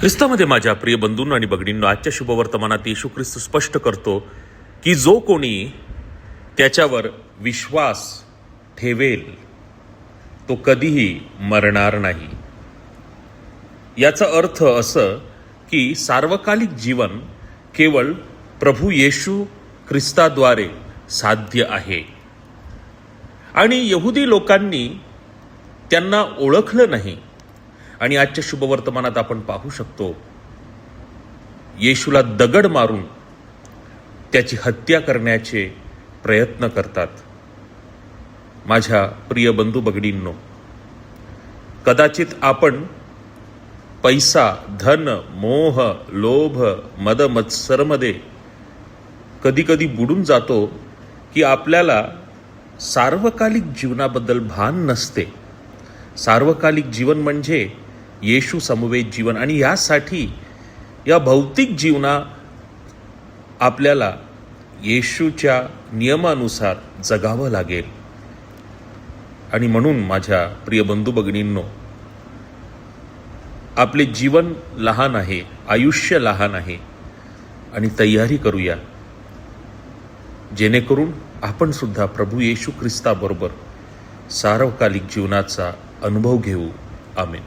ख्रिस्तामध्ये माझ्या प्रिय बंधूंनो आणि भगिनींनो, आजच्या शुभवर्तमानात येशू ख्रिस्त स्पष्ट करतो की जो कोणी त्याच्यावर विश्वास ठेवेल तो कधीही मरणार नाही. याचा अर्थ असं की सार्वकालिक जीवन केवळ प्रभू येशू ख्रिस्ताद्वारे साध्य आहे. आणि यहुदी लोकांनी त्यांना ओळखलं नाही. आणि आजच्या शुभवर्तमानात आपण पाहू शकतो येशूला दगड मारून त्याची हत्या करण्याचे प्रयत्न करतात. माझ्या प्रिय बंधू भगिनींनो, कदाचित आपण पैसा, धन, मोह, लोभ, मद मत्सरमध्ये कधी कधी बुडून जातो की आपल्याला सार्वकालिक जीवनाबद्दल भान नसते. सार्वकालिक जीवन म्हणजे येशू समवेत जीवन, आणि यासाठी या भौतिक जीवना आपल्याला येशूच्या नियमानुसार जगावं लागेल. आणि म्हणून माझ्या प्रिय बंधू भगिनींनो, आपले जीवन लहान आहे, आयुष्य लहान आहे, आणि तयारी करूया जेणेकरून आपण सुद्धा प्रभू येशू ख्रिस्ताबरोबर सार्वकालिक जीवनाचा अनुभव घेऊ. आमेन.